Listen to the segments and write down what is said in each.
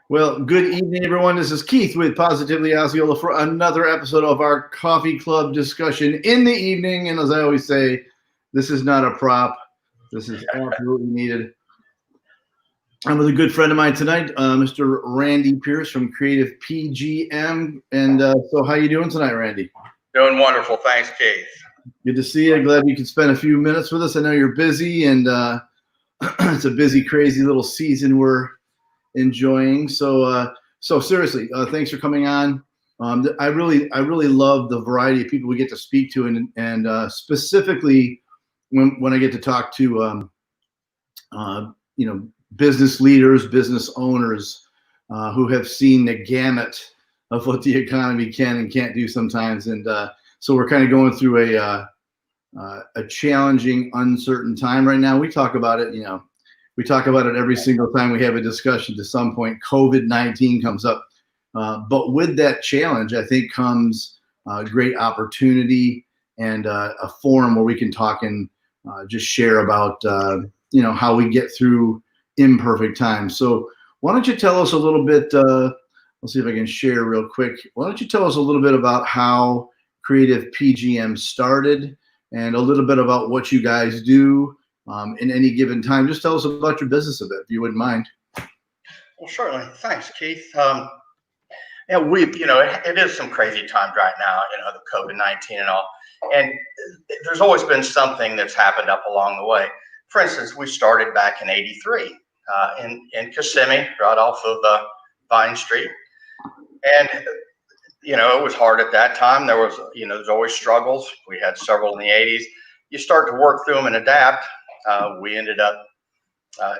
Well, good evening, everyone. This is Keith with Positively Osceola for another episode of our coffee club discussion in the evening. And as I always say, this is not a prop. This is absolutely needed. I'm with a good friend of mine tonight, Mr. Randy Pearce from Creative PGM. And so how you doing tonight, Randy? Doing wonderful. Thanks, Keith. Good to see you. Glad you could spend a few minutes with us. I know you're busy, and it's a busy, crazy little season we're enjoying. So seriously, thanks for coming on. I really love the variety of people we get to speak to, and specifically when I get to talk to business leaders, business owners who have seen the gamut of what the economy can and can't do sometimes. And so we're kind of going through a challenging, uncertain time right now. We talk about it, we talk about it every single time we have a discussion. To some point, COVID-19 comes up. But with that challenge, I think comes great opportunity and a forum where we can talk and just share about, how we get through imperfect times. So why don't you tell us a little bit, let's see if I can share real quick. Why don't you tell us a little bit about how Creative PGM started and a little bit about what you guys do in any given time. Just tell us about your business a bit, if you wouldn't mind. Well, certainly. Thanks, Keith. It is some crazy times right now, the COVID-19 and all. And there's always been something that's happened up along the way. For instance, we started back in '83 in Kissimmee, right off of Vine Street. And, it was hard at that time. There's always struggles. We had several in the '80s. You start to work through them and adapt. We ended up,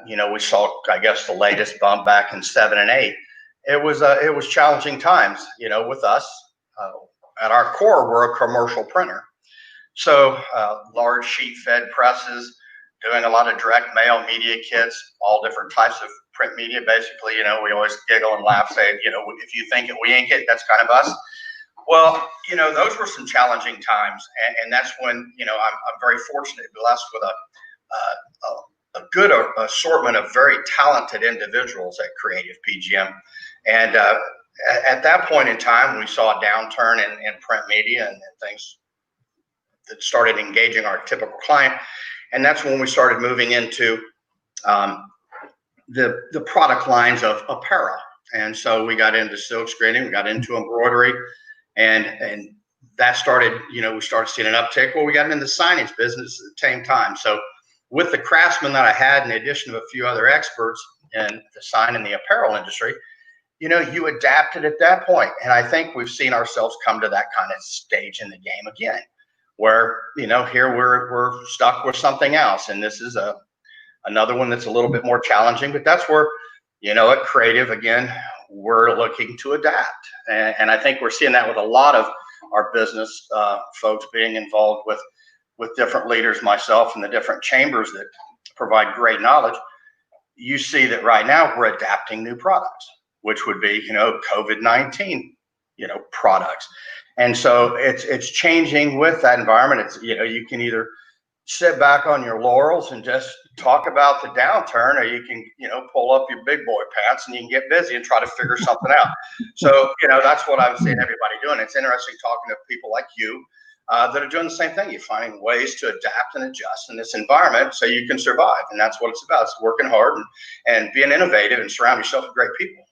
we saw, I guess, the latest bump back in '7 and '8. It was challenging times, with us. At our core, we're a commercial printer. So large sheet fed presses, doing a lot of direct mail media kits, all different types of print media. Basically, we always giggle and laugh, say, if you think it, we ink it, that's kind of us. Well, those were some challenging times. And that's when, I'm very fortunate, blessed with a good assortment of very talented individuals at Creative PGM. And at that point in time, we saw a downturn in print media and things that started engaging our typical client. And that's when we started moving into the product lines of apparel. And so we got into silk screening, we got into embroidery, and that started, we started seeing an uptick. Well, we got into the signage business at the same time. So with the craftsmen that I had, in addition of a few other experts in the sign and the apparel industry, you adapted at that point. And I think we've seen ourselves come to that kind of stage in the game again, where, here we're stuck with something else. And this is another one that's a little bit more challenging, but that's where, at Creative, again, we're looking to adapt. And I think we're seeing that with a lot of our business folks being involved with different leaders, myself, and the different chambers that provide great knowledge. You see that right now we're adapting new products, which would be, COVID-19, products. And so it's changing with that environment. It's, you can either sit back on your laurels and just talk about the downturn, or you can, pull up your big boy pants and you can get busy and try to figure something out. So, that's what I'm seeing everybody doing. It's interesting talking to people like you that are doing the same thing. You're finding ways to adapt and adjust in this environment so you can survive. And that's what it's about. It's working hard and being innovative and surround yourself with great people.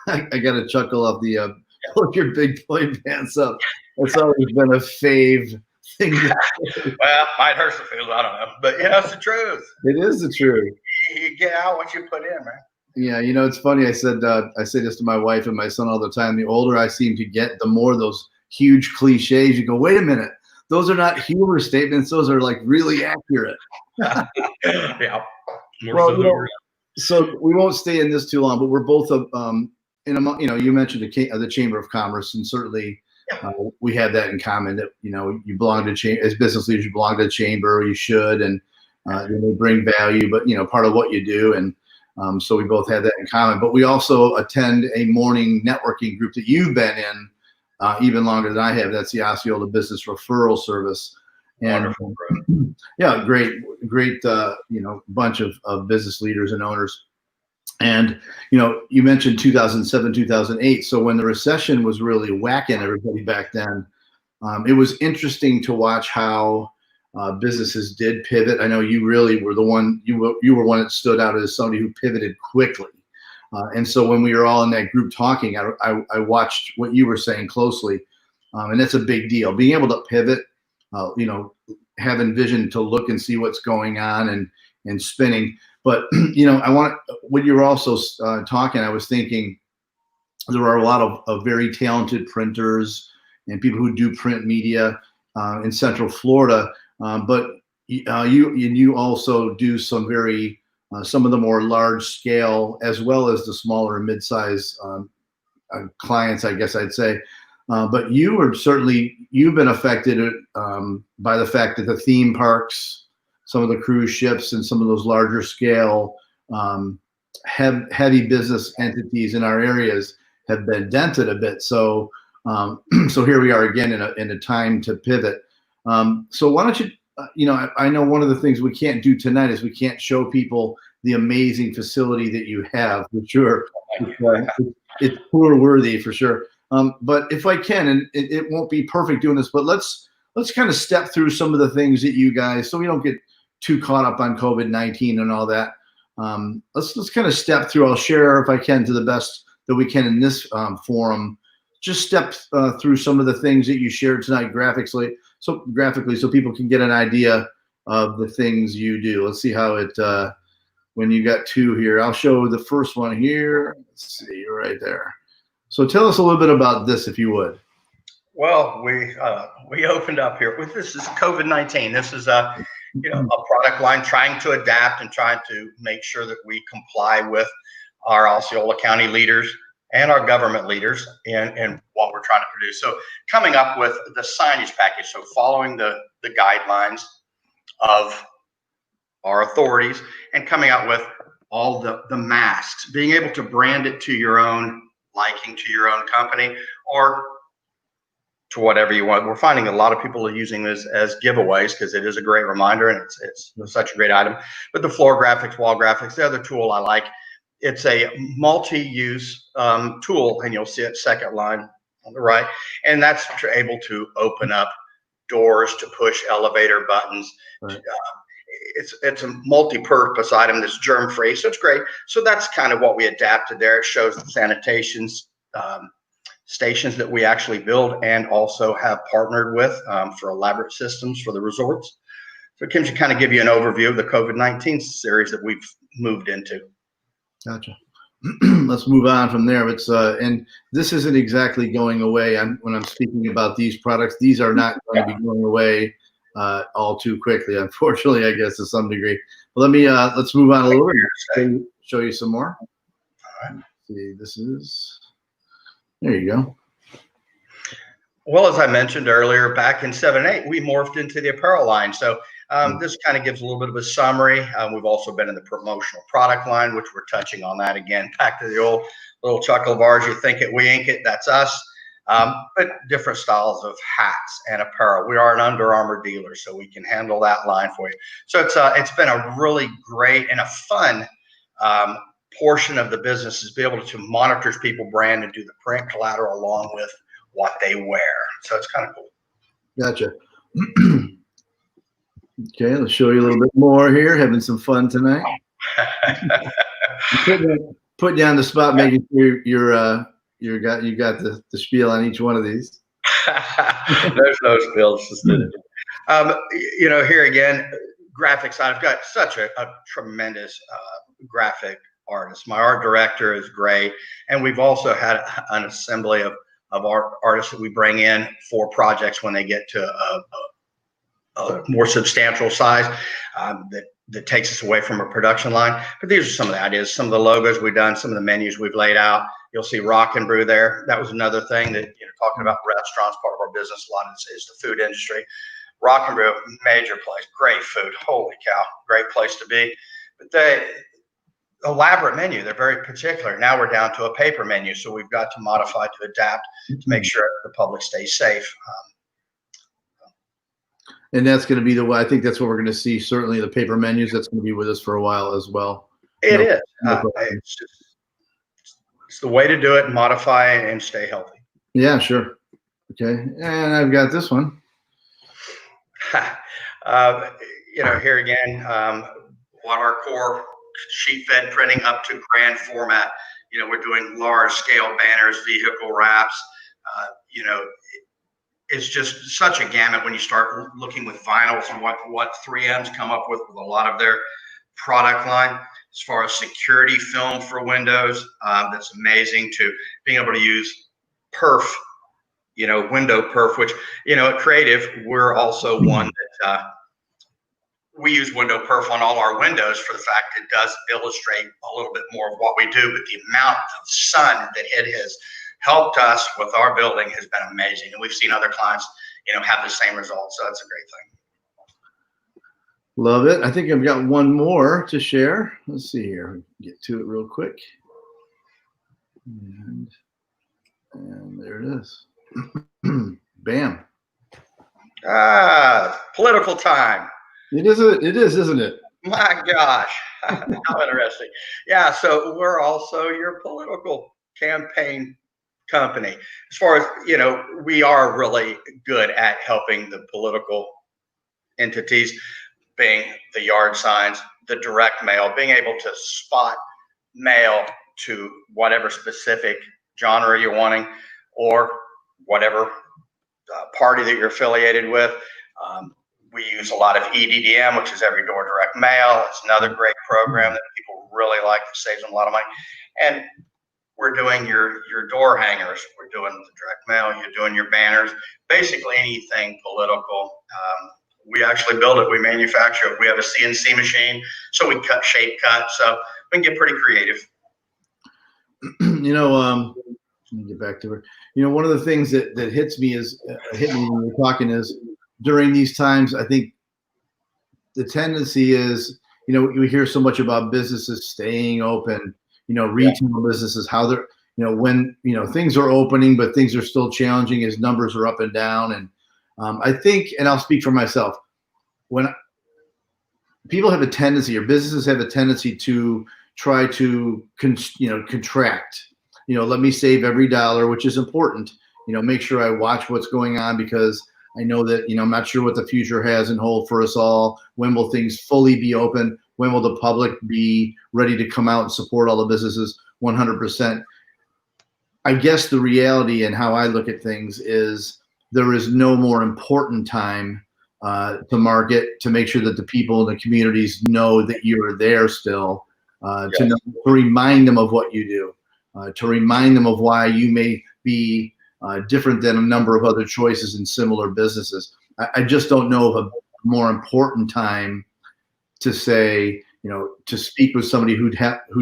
I got to chuckle off the pull your big boy pants up. It's always been a fave thing. Well, might hurt some feelings, I don't know, but it's the truth. It is the truth. You get out what you put in, man. Yeah, it's funny. I say this to my wife and my son all the time. The older I seem to get, the more those huge cliches. You go, wait a minute, those are not humor statements. Those are like really accurate. Yeah. So we won't stay in this too long, but we're both you mentioned the Chamber of Commerce, and certainly we have that in common, that you belong to as business leaders, you belong to the chamber, or you should, and they bring value, but part of what you do, and so we both have that in common. But we also attend a morning networking group that you've been in even longer than I have. That's the Osceola Business Referral Service. And wonderful, yeah, great bunch of business leaders and owners. And, you mentioned 2007, 2008. So when the recession was really whacking everybody back then, it was interesting to watch how businesses did pivot. I know you really were the one, you were one that stood out as somebody who pivoted quickly. And so when we were all in that group talking, I watched what you were saying closely. And that's a big deal. Being able to pivot, having vision to look and see what's going on and spinning. But, when you were also talking, I was thinking there are a lot of very talented printers and people who do print media in Central Florida. But you also do some some of the more large scale, as well as the smaller and mid-size clients, I guess I'd say. But you've been affected by the fact that the theme parks, some of the cruise ships, and some of those larger scale heavy business entities in our areas have been dented a bit. So so here we are again in a time to pivot. So why don't you, I know one of the things we can't do tonight is we can't show people the amazing facility that you have, for sure. It's tour worthy for sure. But if I can, and it won't be perfect doing this, but let's kind of step through some of the things that you guys, so we don't get too caught up on COVID-19 and all that. Let's kind of step through. I'll share, if I can, to the best that we can in this forum. Just step through some of the things that you shared tonight graphically, so people can get an idea of the things you do. Let's see how it. When you got two here, I'll show the first one here. Let's see, right there. So tell us a little bit about this, if you would. Well, we opened up here with this is COVID-19. This is a product line trying to adapt and trying to make sure that we comply with our Osceola County leaders and our government leaders in what we're trying to produce. So coming up with the signage package, so following the guidelines of our authorities and coming out with all the masks, being able to brand it to your own liking, to your own company, or to whatever you want. We're finding a lot of people are using this as giveaways because it is a great reminder and it's such a great item. But the floor graphics, wall graphics, the other tool I like, it's a multi-use tool, and you'll see it second line on the right, and that's able to open up doors, to push elevator buttons. Right. It's a multi-purpose item that's germ-free, so it's great. So that's kind of what we adapted there. It shows the sanitation stations that we actually build and also have partnered with for elaborate systems for the resorts. So it can kind of give you an overview of the COVID-19 series that we've moved into. Gotcha. Let's move on from there. It's and this isn't exactly going away. When I'm speaking about these products, these are not going to be going away all too quickly, unfortunately, I guess, to some degree. But let's move on a little bit. Show you some more. All right. See, this is, there you go. Well, as I mentioned earlier, back in 7 and 8, we morphed into the apparel line. So this kind of gives a little bit of a summary. We've also been in the promotional product line, which we're touching on that again. Back to the old little chuckle of ours, you think it, we ink it, that's us. But different styles of hats and apparel. We are an Under Armour dealer, so we can handle that line for you. So it's been a really great and a fun portion of the business, is be able to monitor people brand and do the print collateral along with what they wear. So it's kind of cool. Gotcha. Okay, let's show you a little bit more here. Having some fun tonight. Put you on the spot, making sure you got the spiel on each one of these. There's no spills. Here again, graphics. I've got such a tremendous graphic artist. My art director is great, and we've also had an assembly of art artists that we bring in for projects when they get to a more substantial size that takes us away from a production line. But these are some of the ideas, some of the logos we've done, some of the menus we've laid out. You'll see Rock and Brew there. That was another thing that, talking about restaurants, part of our business, a lot is the food industry. Rock and Brew, major place, great food. Holy cow, great place to be. But the elaborate menu, they're very particular. Now we're down to a paper menu, so we've got to modify to adapt to make sure the public stays safe. And that's going to be I think that's what we're going to see. Certainly the paper menus, that's going to be with us for a while as well. It is. No problem. It's the way to do it, modify and stay healthy. Yeah, sure. Okay, and I've got this one. uh, here again, one of our core sheet fed printing up to grand format. We're doing large scale banners, vehicle wraps. You know, it's just such a gamut when you start looking with vinyls and what 3M's come up with a lot of their product line. As far as security film for windows, that's amazing, to being able to use perf, window perf, which, at Creative, we're also one that we use window perf on all our windows for the fact it does illustrate a little bit more of what we do, but the amount of sun that it has helped us with our building has been amazing. And we've seen other clients, have the same results. So that's a great thing. Love it. I think I've got one more to share. Let's see here. Get to it real quick. And there it is. Bam. Political time. It is, isn't it? My gosh. How interesting. Yeah. So we're also your political campaign company. As far as, we are really good at helping the political entities, being the yard signs, the direct mail, being able to spot mail to whatever specific genre you're wanting, or whatever party that you're affiliated with. We use a lot of EDDM, which is every door direct mail. It's another great program that people really like. It saves them a lot of money. And we're doing your door hangers. We're doing the direct mail. You're doing your banners. Basically anything political. We actually build it. We manufacture it. We have a CNC machine, so we shape cut. So we can get pretty creative. Let me get back to her. One of the things that hit me when we're talking is, during these times, I think the tendency is, we hear so much about businesses staying open, retail businesses, how they're, when, things are opening, but things are still challenging as numbers are up and down. And I think, and I'll speak for myself, when people have a tendency, or businesses have a tendency to try to, contract, let me save every dollar, which is important, make sure I watch what's going on, because I know that, I'm not sure what the future has in hold for us all. When will things fully be open? When will the public be ready to come out and support all the businesses 100%? I guess the reality and how I look at things is, there is no more important time to market, to make sure that the people in the communities know that you're there still, to remind them of what you do, to remind them of why you may be different than a number of other choices in similar businesses. I just don't know of a more important time to say, to speak with somebody who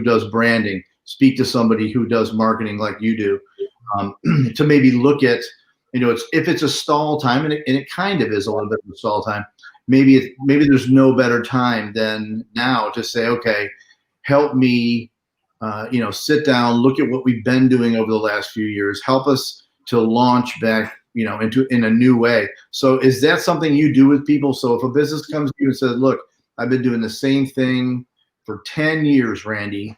does branding, speak to somebody who does marketing like you do, to maybe look at, if it's a stall time, and it kind of is a little bit of a stall time, maybe there's no better time than now to say, okay, help me, sit down, look at what we've been doing over the last few years, help us to launch back, in a new way. So is that something you do with people? So if a business comes to you and says, look, I've been doing the same thing for 10 years, Randy,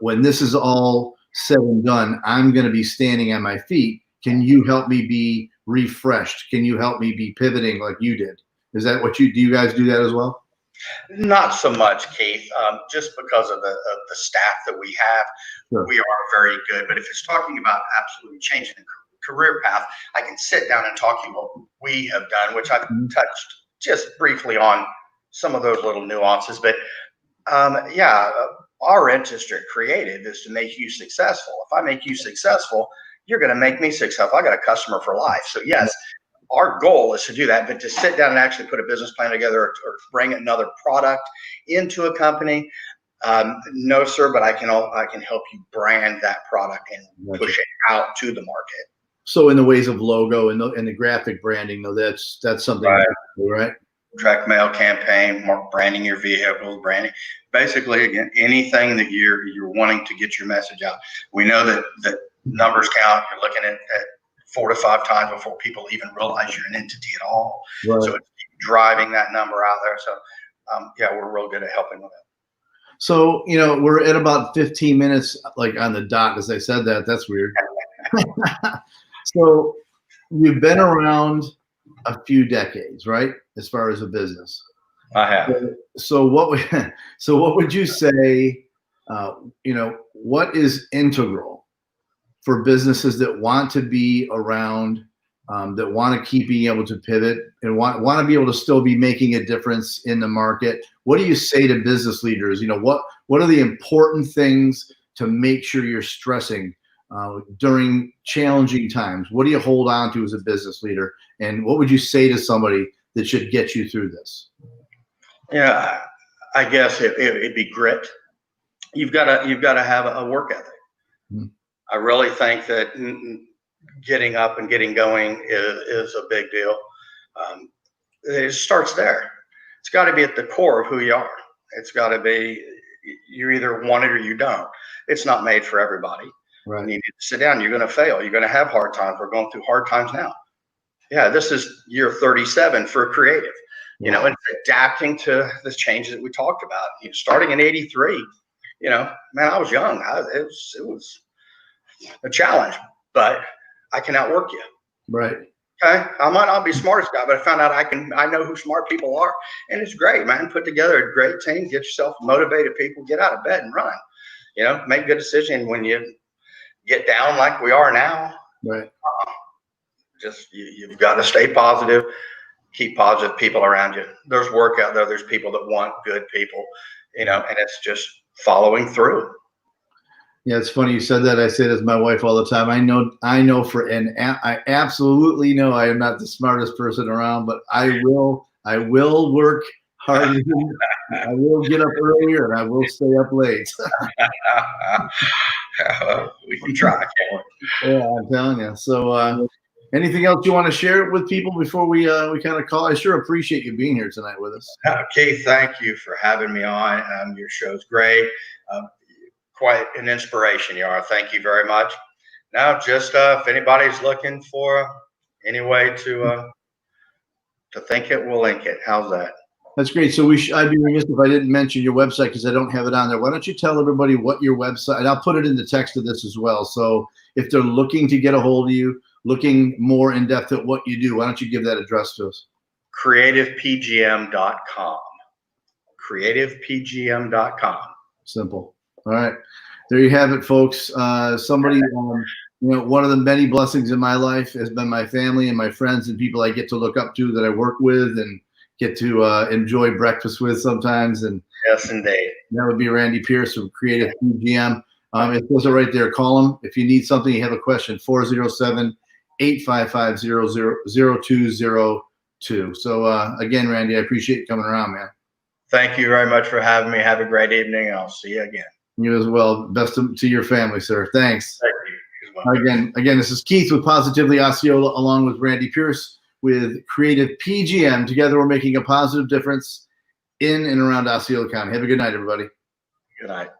when this is all said and done, I'm going to be standing on my feet. Can you help me be refreshed? Can you help me be pivoting like you did? Is that what do you guys do that as well? Not so much, Keith, just because of the staff that we have. Sure. We are very good. But if it's talking about absolutely changing the career path, I can sit down and talk to you what we have done, which I've touched just briefly on some of those little nuances. But our interest at Creative is to make you successful. If I make you successful, you're going to make me successful. I got a customer for life. So yes, our goal is to do that, but to sit down and actually put a business plan together, or bring another product into a company, no, sir. But I can help you brand that product and push it out to the market. So in the ways of logo and the graphic branding, though, that's something, right? Direct mail campaign, branding your vehicles, branding, basically, again, anything that you're wanting to get your message out. We know that numbers count. You're looking at 4 to 5 times before people even realize you're an entity at all. Right. So it's driving that number out there. So we're real good at helping with that. So, we're at about 15 minutes, like on the dot, as I said that. That's weird. So you've been around a few decades, right? As far as a business. I have. So what would you say, what is integral for businesses that want to be around, that want to keep being able to pivot and want to be able to still be making a difference in the market? What do you say to business leaders? What are the important things to make sure you're stressing during challenging times? What do you hold on to as a business leader? And what would you say to somebody that should get you through this? Yeah, I guess it'd be grit. You've got to have a work ethic. Mm-hmm. I really think that getting up and getting going is a big deal. It starts there. It's got to be at the core of who you are. It's got to be, you either want it or you don't. It's not made for everybody. Right. You need to sit down. You're going to fail. You're going to have hard times. We're going through hard times now. Yeah, this is year 37 for creative. Wow. And adapting to the changes that we talked about. Starting in '83, man, I was young. It was a challenge, but I can outwork you. Right. Okay. I might not be the smartest guy, but I found out I know who smart people are, and it's great, man. Put together a great team, get yourself motivated people, get out of bed and run. Make good decisions when you get down like we are now. Right. Just you've got to stay positive. Keep positive people around you. There's work out there. There's people that want good people, and it's just following through. Yeah, it's funny you said that. I say this to my wife all the time. I absolutely know I am not the smartest person around, but I will work harder. I will get up earlier and I will stay up late. We can try, can't we? Yeah, I'm telling you. So, anything else you want to share with people before we kind of call? I sure appreciate you being here tonight with us. Keith, thank you for having me on. Your show's great. Quite an inspiration you are. Thank you very much. Now, just if anybody's looking for any way to think it, we'll link it. How's that? That's great. So I'd be remiss if I didn't mention your website because I don't have it on there. Why don't you tell everybody what your website, and I'll put it in the text of this as well. So if they're looking to get a hold of you, looking more in depth at what you do, why don't you give that address to us? CreativePGM.com. CreativePGM.com. Simple. All right. There you have it, folks. Somebody, one of the many blessings in my life has been my family and my friends and people I get to look up to that I work with and get to enjoy breakfast with sometimes. And yes, indeed. That would be Randy Pearce from Creative PGM. It says it right there. Call him if you need something, you have a question, 407-855-0202. So again, Randy, I appreciate you coming around, man. Thank you very much for having me. Have a great evening. I'll see you again. You as well. Best to your family, sir. Thanks. Thank you. Well. Again, this is Keith with Positively Osceola, along with Randy Pearce with Creative PGM. Together, we're making a positive difference in and around Osceola County. Have a good night, everybody. Good night.